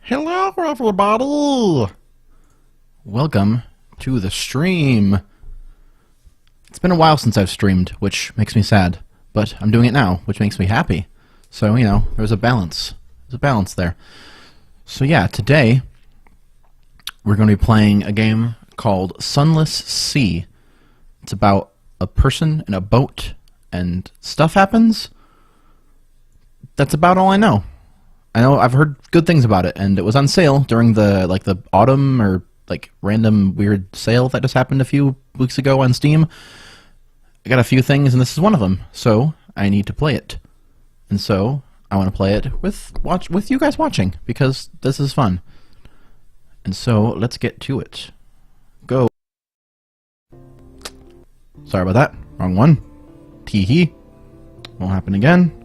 Hello, everybody! Welcome to the stream. It's been a while since I've streamed, which makes me sad, but I'm doing it now, which makes me happy. So, you know, there's a balance. There's a balance there. So yeah, today we're going to be playing a game called Sunless Sea. It's about a person in a boat and stuff happens. That's about all I know. I know I've heard good things about it, and it was on sale during the autumn or random weird sale that just happened a few weeks ago on Steam. I got a few things, and this is one of them. So I need to play it, and so I want to play it with you guys watching because this is fun. And so let's get to it. Go. Sorry about that. Wrong one. Tee-hee. Won't happen again.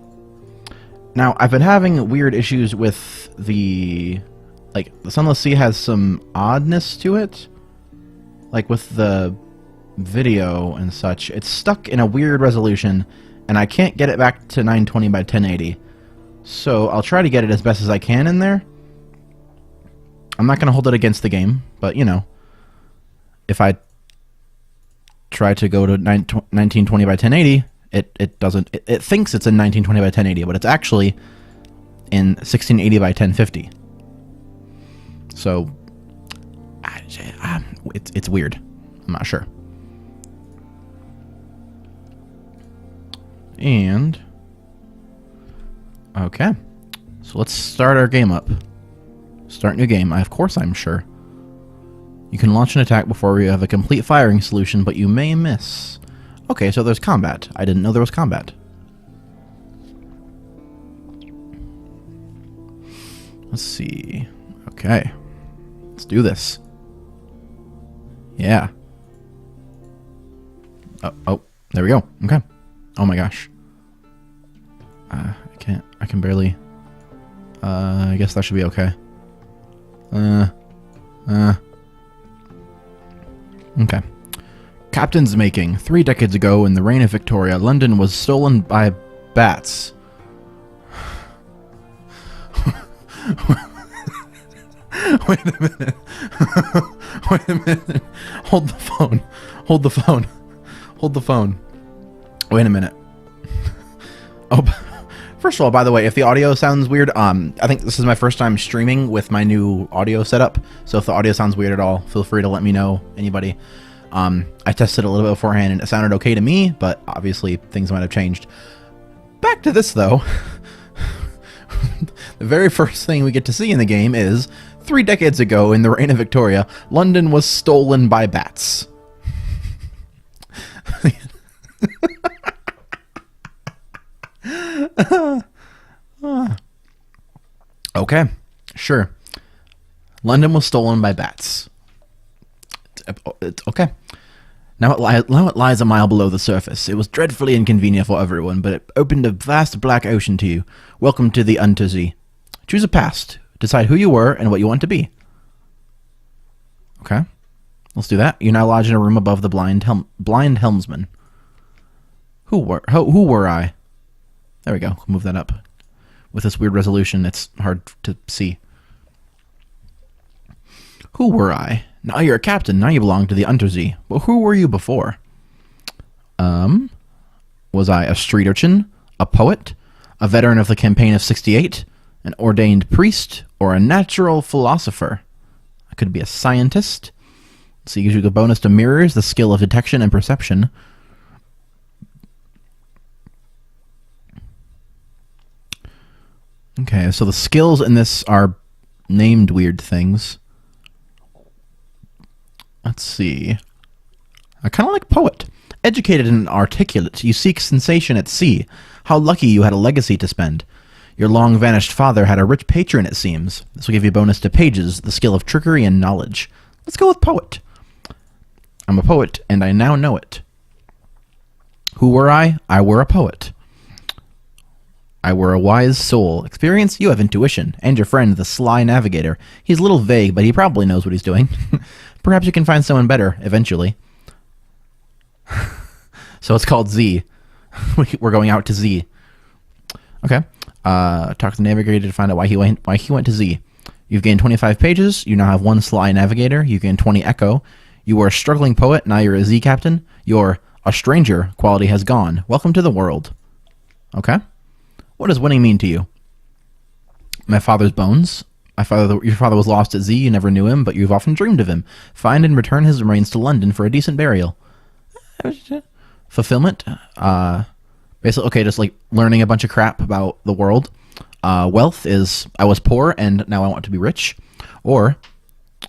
Now, I've been having weird issues with the Sunless Sea has some oddness to it. Like with the video and such. It's stuck in a weird resolution, and I can't get it back to 920 by 1080. So I'll try to get it as best as I can in there. I'm not going to hold it against the game, but, you know, if I try to go to 1920 by 1080... It doesn't. It thinks it's in 1920 by 1080, but it's actually in 1680 by 1050. So it's weird. I'm not sure. And okay, so let's start our game up. Start new game. Of course, I'm sure. You can launch an attack before you have a complete firing solution, but you may miss. Okay, so there's combat. I didn't know there was combat. Let's see. Okay. Let's do this. Yeah. Oh, there we go. Okay. Oh my gosh. I can barely... I guess that should be okay. Okay. Captain's making. 3 decades ago, in the reign of Victoria, London was stolen by bats. Wait a minute. Wait a minute. Hold the phone. Hold the phone. Hold the phone. Wait a minute. Oh, first of all, by the way, if the audio sounds weird, I think this is my first time streaming with my new audio setup. So if the audio sounds weird at all, feel free to let me know, anybody. I tested a little bit beforehand and it sounded okay to me, but obviously things might have changed. Back to this though. The very first thing we get to see in the game is 3 decades ago in the reign of Victoria, London was stolen by bats. Okay, sure. London was stolen by bats. It's okay. Now it lies a mile below the surface. It was dreadfully inconvenient for everyone, but it opened a vast black ocean to you. Welcome to the Untersee. Choose a past. Decide who you were and what you want to be. Okay, let's do that. You're now lodged in a room above the blind helmsman. Who were I? There we go. Move that up. With this weird resolution, it's hard to see. Who were I? Now you're a captain. Now you belong to the Untersee. But who were you before? Was I a street urchin? A poet? A veteran of the campaign of 68? An ordained priest? Or a natural philosopher? I could be a scientist. So you get a bonus to mirrors, the skill of detection and perception. Okay, so the skills in this are named weird things. Let's see. I kind of like poet. Educated and articulate, you seek sensation at sea. How lucky you had a legacy to spend. Your long-vanished father had a rich patron, it seems. This will give you a bonus to pages, the skill of trickery and knowledge. Let's go with poet. I'm a poet, and I now know it. Who were I? I were a poet. I were a wise soul. Experience? You have intuition. And your friend, the sly navigator. He's a little vague, but he probably knows what he's doing. Perhaps you can find someone better, eventually. So it's called Z. We're going out to Z. Okay. Talk to the navigator to find out why he went to Z. You've gained 25 pages. You now have 1 Sly Navigator. You gain 20 Echo. You were a struggling poet. Now you're a Z Captain. Your a stranger quality has gone. Welcome to the world. Okay. What does winning mean to you? My father's bones. Your father was lost at Z. You never knew him, but you've often dreamed of him. Find and return his remains to London for a decent burial. Fulfillment. Basically, okay, just like learning a bunch of crap about the world. Wealth is I was poor and now I want to be rich. Or,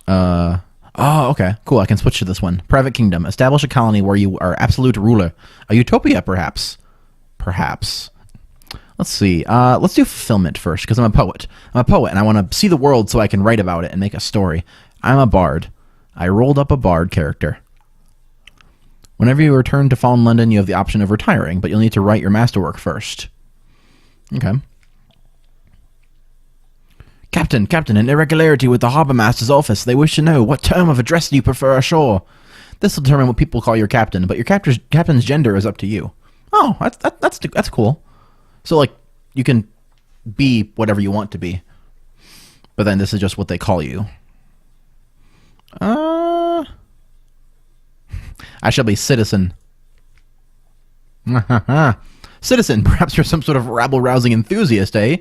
oh, okay, cool. I can switch to this one. Private kingdom. Establish a colony where you are absolute ruler. A utopia, perhaps. Perhaps. Let's see. Let's do fulfillment first, because I'm a poet. I'm a poet, and I want to see the world so I can write about it and make a story. I'm a bard. I rolled up a bard character. Whenever you return to Fallen London, you have the option of retiring, but you'll need to write your masterwork first. Okay. Captain, an irregularity with the harbour master's office. They wish to know what term of address do you prefer ashore. This will determine what people call your captain, but your captain's gender is up to you. Oh, that's cool. So, like, you can be whatever you want to be, but then this is just what they call you. I shall be citizen. Citizen, perhaps you're some sort of rabble-rousing enthusiast, eh?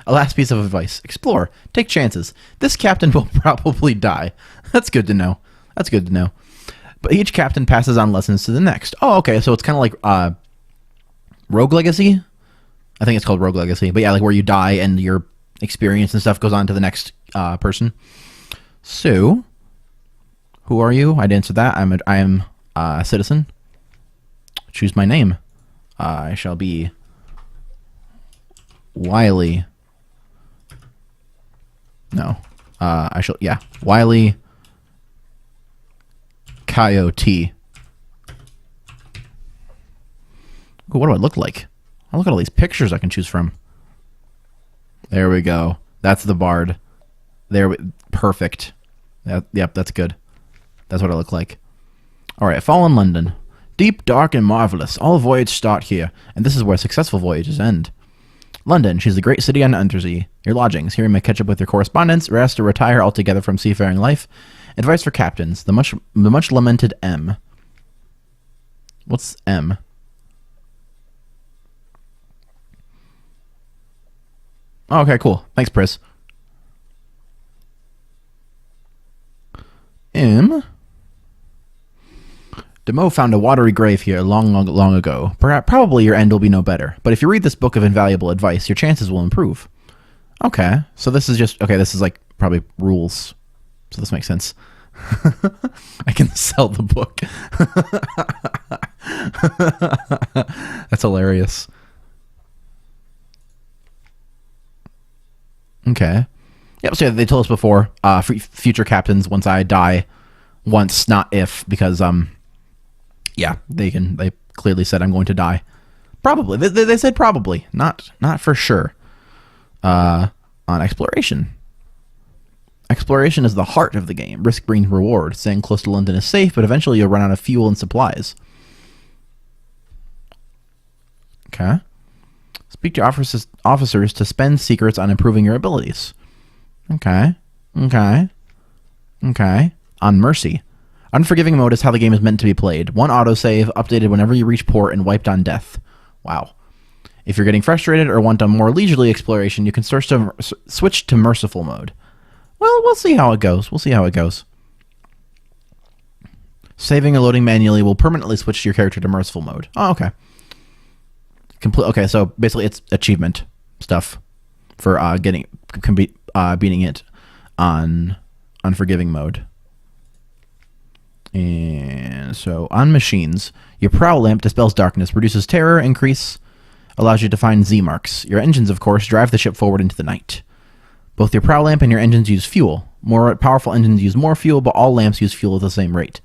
A last piece of advice. Explore. Take chances. This captain will probably die. That's good to know. That's good to know. But each captain passes on lessons to the next. Oh, okay, so it's kind of like Rogue Legacy? I think it's called Rogue Legacy. But yeah, like where you die and your experience and stuff goes on to the next person. So, who are you? I'd answer that. I am a citizen. Choose my name. I shall be Wiley. No. Wiley Coyote. Ooh, what do I look like? Oh, look at all these pictures I can choose from. There we go. That's the bard. Perfect. Yep, that's good. That's what I look like. Alright, Fallen London. Deep, dark, and marvelous. All voyages start here, and this is where successful voyages end. London, she's the great city on Undersea. Your lodgings. Here you may catch up with your correspondence, rest, or retire altogether from seafaring life. Advice for captains. The much lamented M. What's M? Oh, okay, cool. Thanks, Pris. M. Demo found a watery grave here long ago. Probably your end will be no better. But if you read this book of invaluable advice, your chances will improve. Okay, so this is just... Okay, this is like probably rules. So this makes sense. I can sell the book. That's hilarious. Okay. Yep, so they told us before, future captains, once I die, once, not if, because, yeah, they clearly said I'm going to die. Probably. They said probably, not for sure. On exploration. Exploration is the heart of the game. Risk brings reward. Staying close to London is safe, but eventually you'll run out of fuel and supplies. Okay. Speak to officers to spend secrets on improving your abilities. Okay. On mercy. Unforgiving mode is how the game is meant to be played. One autosave, updated whenever you reach port, and wiped on death. Wow. If you're getting frustrated or want a more leisurely exploration, you can switch to merciful mode. Well, we'll see how it goes. Saving or loading manually will permanently switch your character to merciful mode. Oh, okay. Okay, so basically it's achievement stuff for beating it on unforgiving mode. And so on machines, your prow lamp dispels darkness, reduces terror, increase, allows you to find Z marks. Your engines, of course, drive the ship forward into the night. Both your prow lamp and your engines use fuel. More powerful engines use more fuel, but all lamps use fuel at the same rate.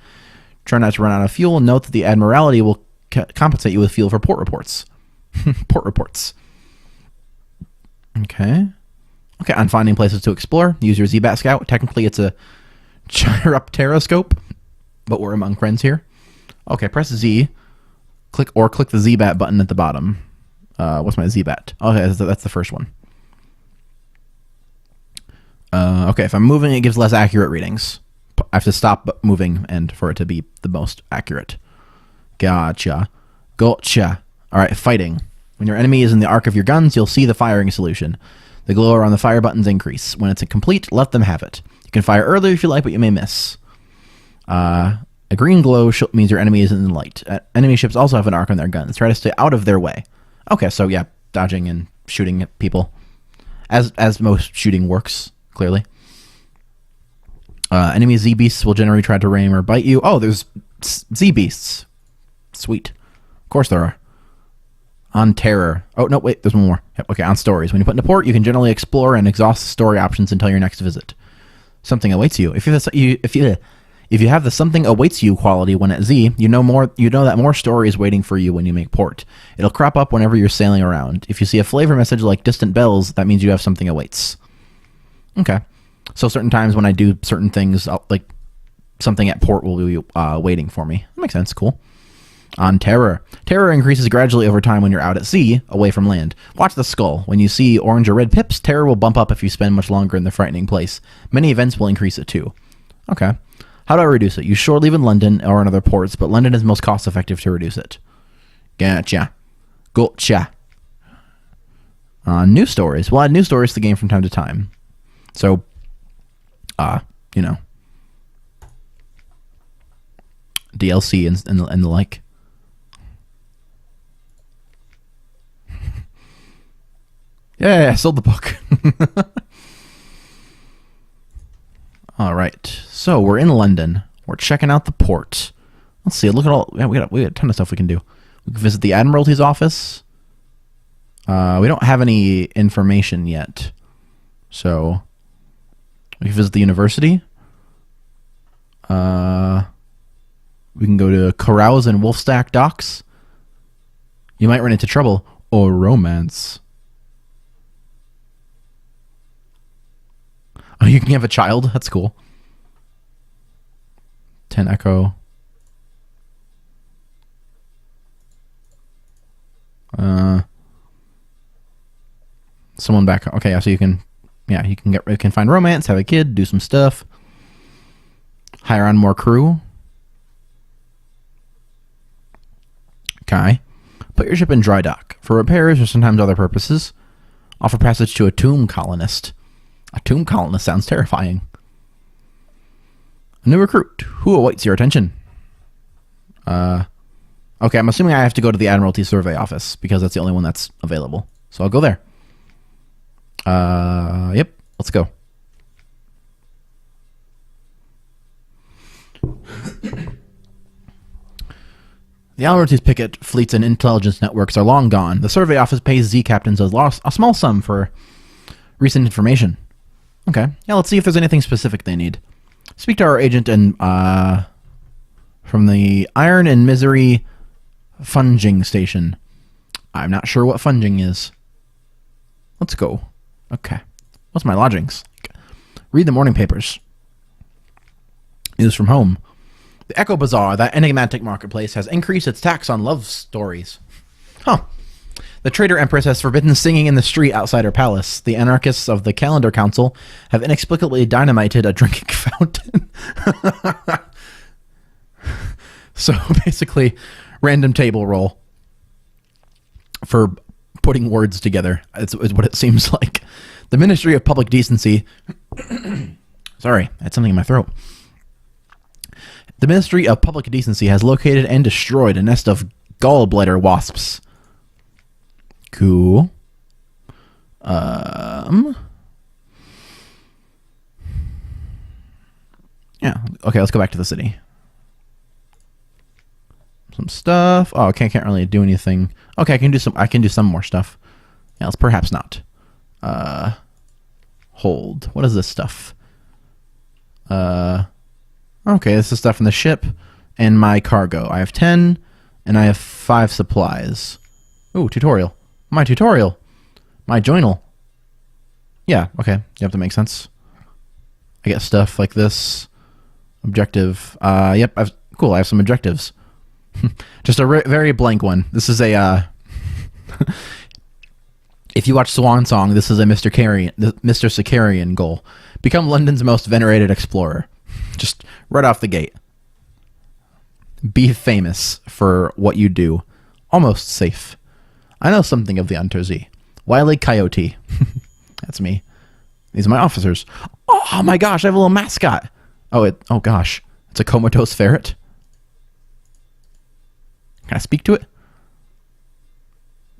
Try not to run out of fuel. Note that the Admiralty will compensate you with fuel for port reports. Port reports. Okay, on finding places to explore, use your Z-Bat Scout. Technically, it's a gyropteroscope, but we're among friends here. Okay, press Z. Click the Z-Bat button at the bottom. What's my Z-Bat? Okay, that's the first one. Okay, if I'm moving, it gives less accurate readings. I have to stop moving and for it to be the most accurate. Gotcha. Gotcha. All right, fighting. When your enemy is in the arc of your guns, you'll see the firing solution. The glow around the fire buttons increase. When it's complete, let them have it. You can fire earlier if you like, but you may miss. A green glow means your enemy is in the light. Enemy ships also have an arc on their guns. Try to stay out of their way. Okay, so yeah, dodging and shooting at people. As most shooting works, clearly. Enemy Z-Beasts will generally try to ram or bite you. Oh, there's Z-Beasts. Sweet. Of course there are. On terror. Oh, no, wait, there's one more. Yep, okay, on stories. When you put in a port, you can generally explore and exhaust the story options until your next visit. Something awaits you. If you have the something awaits you quality when at Z, you know that more story is waiting for you when you make port. It'll crop up whenever you're sailing around. If you see a flavor message like distant bells, that means you have something awaits. Okay. So certain times when I do certain things, like something at port will be waiting for me. That makes sense. Cool. On terror. Terror increases gradually over time when you're out at sea, away from land. Watch the skull. When you see orange or red pips, terror will bump up if you spend much longer in the frightening place. Many events will increase it too. Okay. How do I reduce it? You sure leave in London or in other ports, but London is most cost effective to reduce it. Gotcha. Gotcha. News stories. We'll add news stories to the game from time to time. So, you know, DLC and the like. Yeah, I sold the book. All right, so we're in London. We're checking out the port. Let's see. Look at all. Yeah, we got a ton of stuff we can do. We can visit the Admiralty's office. We don't have any information yet, so we can visit the university. We can go to Carouse and Wolfstack docks. You might run into trouble or romance. Oh, you can have a child? That's cool. 10 Echo. Someone back. Okay, so you can, yeah, you can find romance, have a kid, do some stuff. Hire on more crew. Okay. Put your ship in dry dock for repairs or sometimes other purposes. Offer passage to a tomb colonist. A tomb colonist sounds terrifying. A new recruit. Who awaits your attention? Okay, I'm assuming I have to go to the Admiralty Survey Office because that's the only one that's available. So I'll go there. Yep, let's go. The Admiralty's picket fleets and intelligence networks are long gone. The survey office pays Z captains a small sum for recent information. Okay. Yeah, let's see if there's anything specific they need. Speak to our agent and from the Iron and Misery Funging Station. I'm not sure what funging is. Let's go. Okay. What's my lodgings? Read the morning papers. News from home. The Echo Bazaar, that enigmatic marketplace, has increased its tax on love stories. Huh. The Traitor Empress has forbidden singing in the street outside her palace. The anarchists of the Calendar Council have inexplicably dynamited a drinking fountain. So basically, random table roll for putting words together is what it seems like. The Ministry of Public Decency... Sorry, I had something in my throat. The Ministry of Public Decency has located and destroyed a nest of gallbladder wasps. Cool. Yeah. Okay, let's go back to the city. Some stuff. Oh, okay, I can't really do anything. Okay, I can do some more stuff. Yeah, let's perhaps not. Hold. What is this stuff? Okay, this is stuff from the ship and my cargo. I have 10 and I have 5 supplies. Ooh, tutorial. My tutorial. My journal. Yeah, okay. Yep, that makes sense. I get stuff like this. Objective. Yep, cool, I have some objectives. Just a very blank one. This is a If you watch Swan Song, this is a Mr. Sicarian goal. Become London's most venerated explorer. Just right off the gate. Be famous for what you do. Almost safe. I know something of the Untersee. Wile E. Coyote. That's me. These are my officers. Oh my gosh, I have a little mascot. Oh gosh. It's a comatose ferret. Can I speak to it?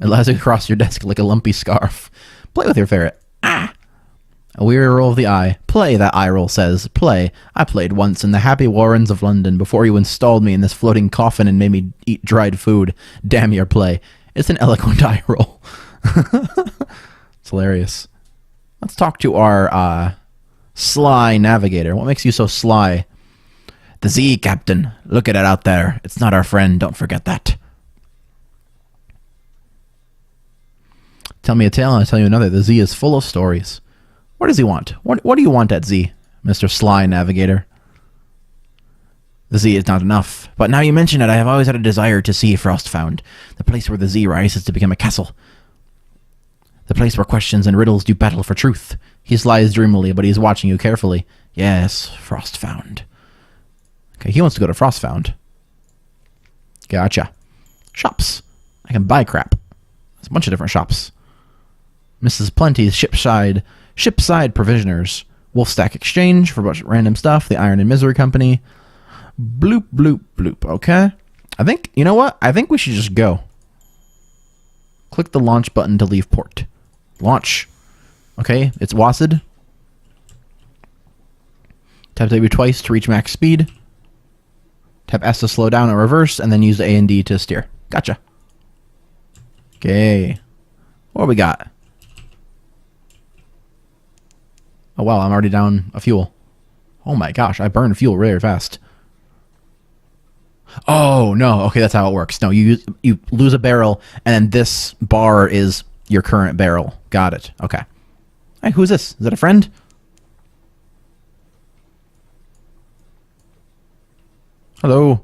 It lies across your desk like a lumpy scarf. Play with your ferret. Ah! A weary roll of the eye. Play, that eye roll says. Play. I played once in the happy warrens of London before you installed me in this floating coffin and made me eat dried food. Damn your play. It's an eloquent eye roll. It's hilarious. Let's talk to our sly navigator. What makes you so sly? The Z, Captain. Look at it out there. It's not our friend. Don't forget that. Tell me a tale and I'll tell you another. The Z is full of stories. What does he want? What do you want at Z, Mr. Sly Navigator? The Z is not enough. But now you mention it, I have always had a desire to see Frostfound, the place where the Z rises to become a castle. The place where questions and riddles do battle for truth. He slides dreamily, but he's watching you carefully. Yes, Frostfound. Okay, he wants to go to Frostfound. Gotcha. Shops. I can buy crap. There's a bunch of different shops. Mrs. Plenty's shipside provisioners. Wolfstack Exchange for a bunch of random stuff. The Iron and Misery Company. Bloop, bloop, bloop. Okay. I think, you know what? I think we should just go. Click the launch button to leave port. Launch. Okay, it's WASD. Tap W twice to reach max speed. Tap S to slow down or reverse, and then use the A and D to steer. Gotcha. Okay. What do we got? Oh, wow, I'm already down a fuel. Oh my gosh, I burn fuel really fast. Oh, no. Okay, that's how it works. No, you lose a barrel, and then this bar is your current barrel. Got it. Okay. Hey, who's this? Is that a friend? Hello.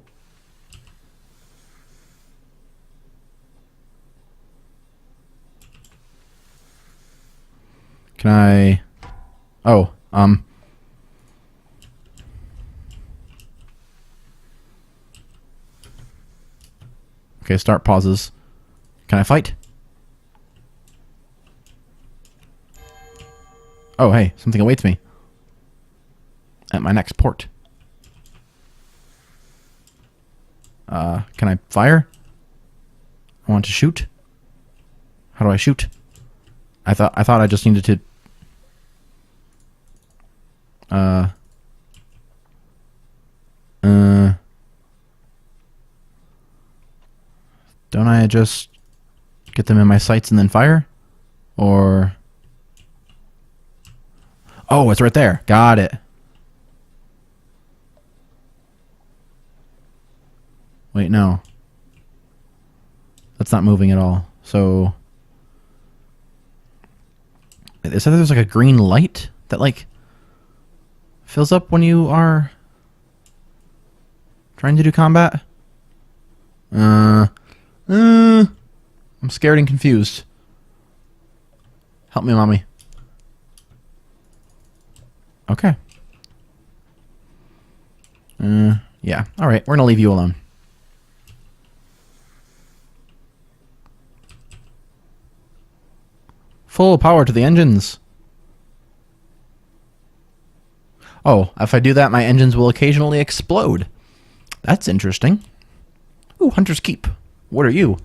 Can I... Oh, Okay, start pauses. Can I fight? Oh, hey, something awaits me. At my next port. Can I fire? I want to shoot. How do I shoot? I thought I just needed to... Don't I just get them in my sights and then fire? Or... Oh, it's right there. Got it. Wait, no. That's not moving at all. So... It said there's like a green light that like fills up when you are trying to do combat. I'm scared and confused. Help me, mommy. Okay. Yeah. All right. We're gonna leave you alone. Full power to the engines. Oh, if I do that, my engines will occasionally explode. That's interesting. Ooh, Hunter's Keep. What are you?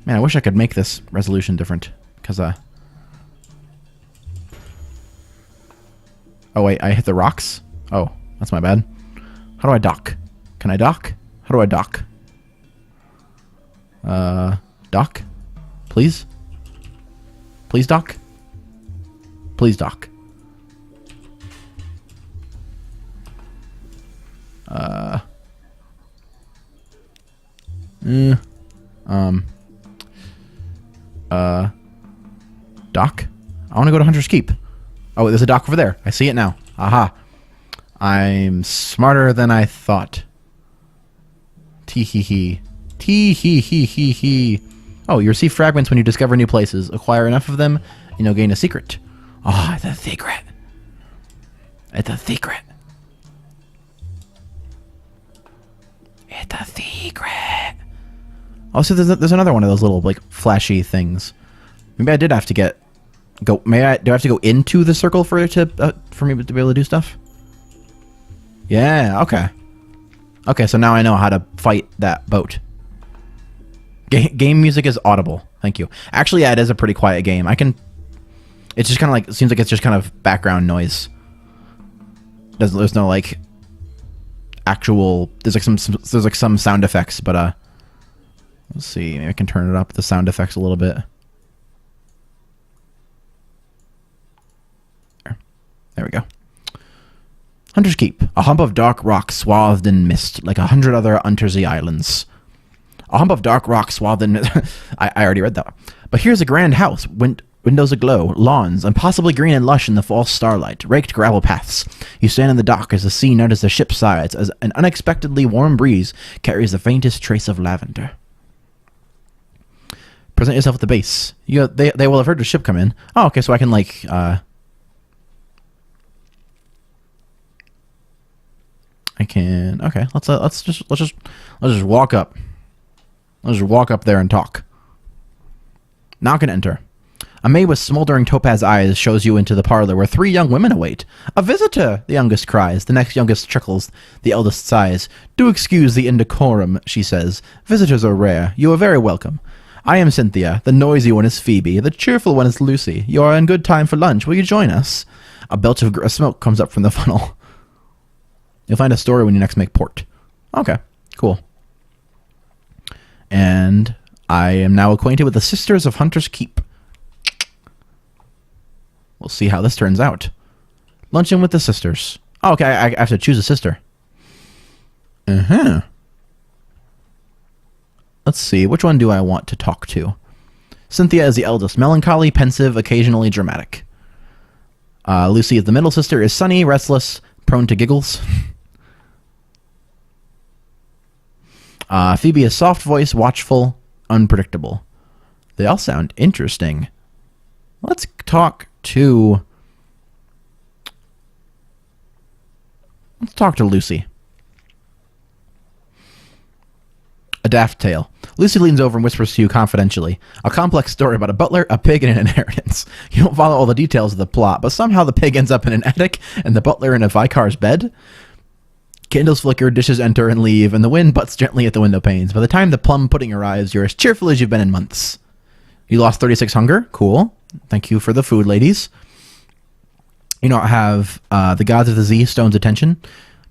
Man, I wish I could make this resolution different. Because, Oh, wait, I hit the rocks? Oh, that's my bad. How do I dock? Can I dock? How do I dock? Dock? Please? Please dock? Please dock. Dock? I want to go to Hunter's Keep. Oh, there's a dock over there. I see it now. Aha. I'm smarter than I thought. Tee hee hee. Tee hee hee hee hee. Oh, you receive fragments when you discover new places. Acquire enough of them, and you'll gain a secret. Oh, it's a secret. It's a secret. It's a secret. Also, there's another one of those little, like, flashy things. Maybe I did have to do I have to go into the circle for me to be able to do stuff? Yeah, okay. Okay, so now I know how to fight that boat. Game music is audible. Thank you. Actually, yeah, it is a pretty quiet game. It's just kind of like, it seems like it's just kind of background noise. There's no, like, actual, there's like some sound effects, but, let's see, maybe I can turn it up, the sound effects a little bit. There we go. Hunter's Keep. A hump of dark rock swathed in mist, like 100 other Untersea islands. A hump of dark rock swathed in mist. I already read that. But here's a grand house. Windows aglow, lawns, impossibly green and lush in the false starlight, raked gravel paths. You stand in the dock as the sea nudges the ship's sides, as an unexpectedly warm breeze carries the faintest trace of lavender. Present yourself at the base. They will have heard the ship come in. Oh, okay, so I can, like, I can. Okay, let's just walk up. Let's just walk up there and talk. Knock and enter. A maid with smoldering topaz eyes shows you into the parlor where 3 young women await. A visitor, the youngest cries. The next youngest chuckles. The eldest sighs. Do excuse the indecorum, she says. Visitors are rare. You are very welcome. I am Cynthia. The noisy one is Phoebe. The cheerful one is Lucy. You are in good time for lunch. Will you join us? A belch of smoke comes up from the funnel. You'll find a story when you next make port. Okay, cool. And I am now acquainted with the Sisters of Hunter's Keep. We'll see how this turns out. Luncheon with the sisters. Oh, okay, I have to choose a sister. Uh-huh. Let's see, which one do I want to talk to? Cynthia is the eldest. Melancholy, pensive, occasionally dramatic. Lucy is the middle sister, is sunny, restless, prone to giggles. Phoebe is soft voice, watchful, unpredictable. They all sound interesting. Let's talk to Lucy. A daft tale. Lucy leans over and whispers to you confidentially. A complex story about a butler, a pig, and an inheritance. You don't follow all the details of the plot, but somehow the pig ends up in an attic and the butler in a vicar's bed. Candles flicker, dishes enter and leave, and the wind butts gently at the window panes. By the time the plum pudding arrives, you're as cheerful as you've been in months. You lost 36 hunger? Cool. Thank you for the food, ladies. You don't have the Gods of the Z Stone's attention.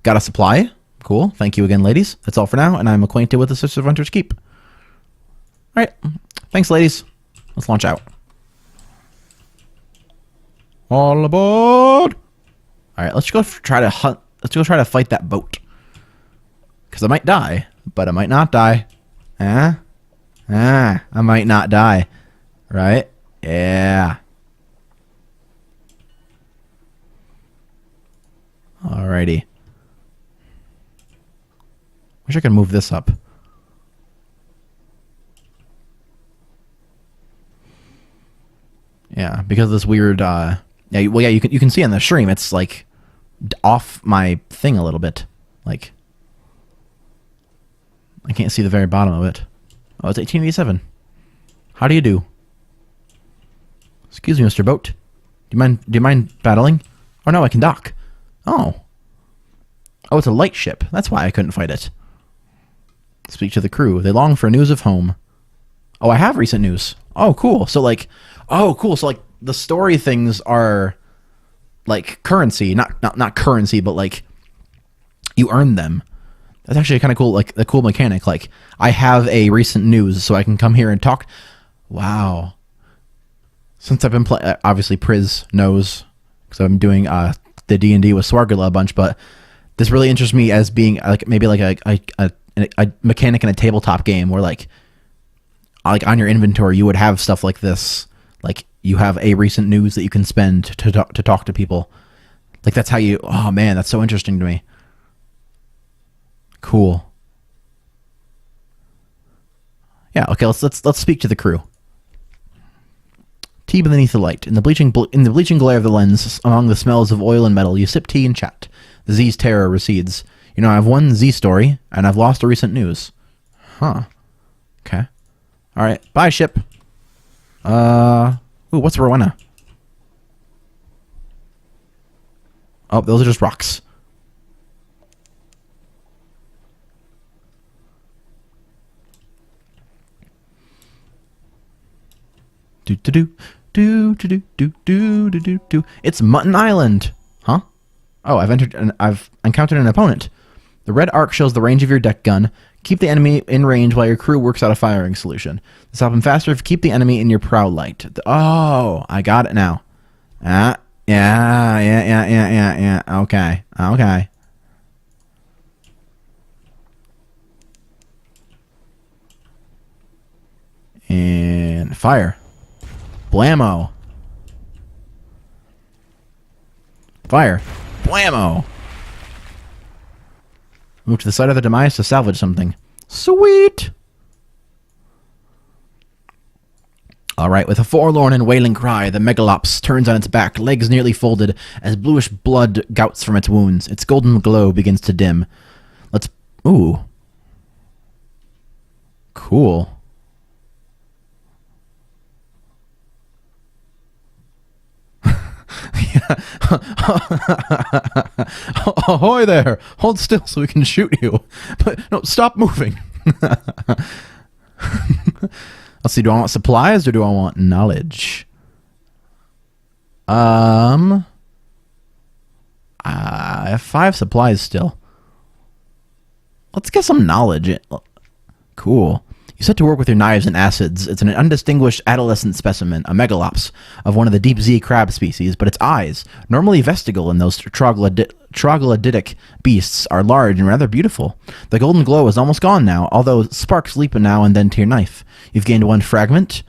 Got a supply? Cool. Thank you again, ladies. That's all for now, and I'm acquainted with the Sisters of Hunter's Keep. All right. Thanks, ladies. Let's launch out. All aboard! All right, let's go try to hunt. Let's go try to fight that boat. Because I might die, but I might not die. I might not die. Right? Yeah. Alrighty. Wish I could move this up. Yeah, because of this weird, you can see on the stream, it's like off my thing a little bit. Like, I can't see the very bottom of it. Oh, it's 1887. How do you do? Excuse me, Mr. Boat. Do you mind battling? Oh no, I can dock. Oh. Oh, it's a light ship. That's why I couldn't fight it. Speak to the crew. They long for news of home. Oh, I have recent news. Oh, cool. So like, the story things are like currency, not currency, but like you earn them. That's actually kind of cool, like a cool mechanic. Like, I have a recent news, so I can come here and talk. Wow. Since I've been playing, obviously Priz knows, because I'm doing the D&D with Swargula a bunch, but this really interests me as being like maybe like a mechanic in a tabletop game where like on your inventory you would have stuff like this. Like, you have a recent news that you can spend to talk to people. Like, that's how you... Oh, man, that's so interesting to me. Cool. Yeah, okay, let's speak to the crew. Tea beneath the light. In the bleaching glare of the lens, among the smells of oil and metal, you sip tea and chat. The Z's terror recedes. You know, I have one Z story, and I've lost a recent news. Huh. Okay. Alright, bye, ship. Ooh, what's Rowena? Oh, those are just rocks. Do. It's Mutton Island. Huh? Oh, I've encountered an opponent. The red arc shows the range of your deck gun. Keep the enemy in range while your crew works out a firing solution. This helps them faster if you keep the enemy in your prow light. Oh, I got it now. Yeah. Okay. And fire. Blammo. Fire. Blammo. Move to the side of the demise to salvage something. Sweet! Alright, with a forlorn and wailing cry, the megalops turns on its back, legs nearly folded, as bluish blood gouts from its wounds. Its golden glow begins to dim. Let's... Ooh. Cool. Ahoy there! Hold still so we can shoot you. But no, stop moving. Let's see, do I want supplies or do I want knowledge? I have 5 supplies still. Let's get some knowledge. Cool. You set to work with your knives and acids. It's an undistinguished adolescent specimen, a megalops, of one of the deep sea crab species, but its eyes, normally vestigial in those troglodytic beasts, are large and rather beautiful. The golden glow is almost gone now, although sparks leap now and then to your knife. You've gained 1 fragment.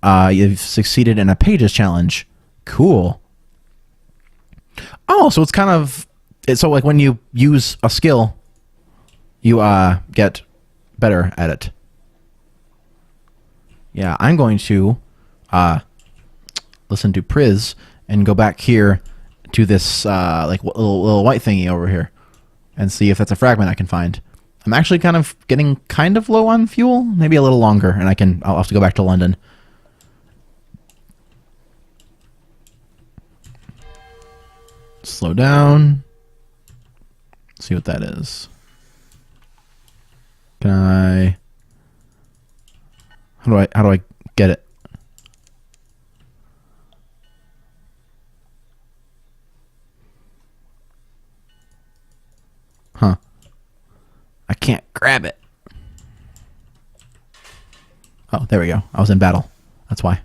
You've succeeded in a pages challenge. Cool. Oh, so it's kind of... So like when you use a skill, you get better at it. Yeah, I'm going to listen to Priz and go back here to this like little white thingy over here and see if that's a fragment I can find. I'm actually getting kind of low on fuel, maybe a little longer, and I'll have to go back to London. Slow down. See what that is. Can I... How do I get it? Huh. I can't grab it. Oh, there we go. I was in battle. That's why.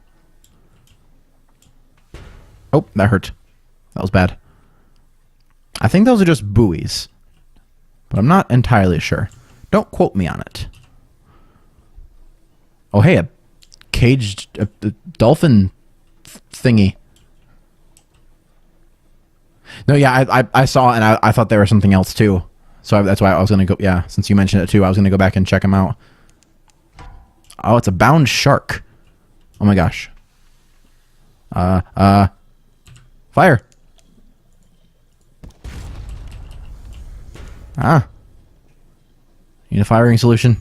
Oh, that hurt. That was bad. I think those are just buoys, but I'm not entirely sure. Don't quote me on it. Oh, hey, a caged dolphin thingy. No, yeah, I saw it, and I thought there was something else, too. So that's why I was going to go... Yeah, since you mentioned it, too, I was going to go back and check them out. Oh, it's a bound shark. Oh, my gosh. Fire. Need a firing solution.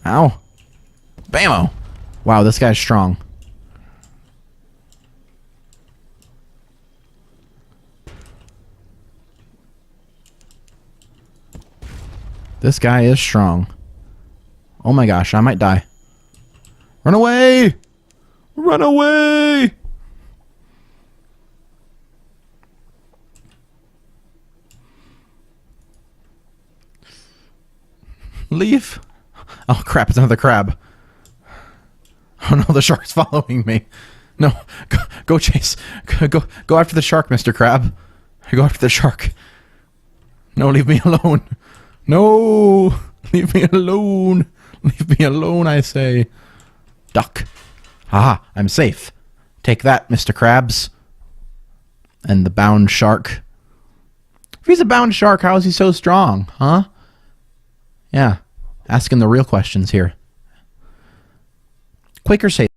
Ow. Bammo. Wow, this guy's strong. This guy is strong. Oh my gosh, I might die. Run away! Run away! Leave. Oh crap, it's another crab. Oh no, the shark's following me. No, go chase. Go after the shark, Mr. Crab. Go after the shark. No, leave me alone. No, leave me alone. Leave me alone, I say. Duck. Haha, I'm safe. Take that, Mr. Krabs. And the bound shark. If he's a bound shark, how is he so strong, huh? Yeah, asking the real questions here. Quakers say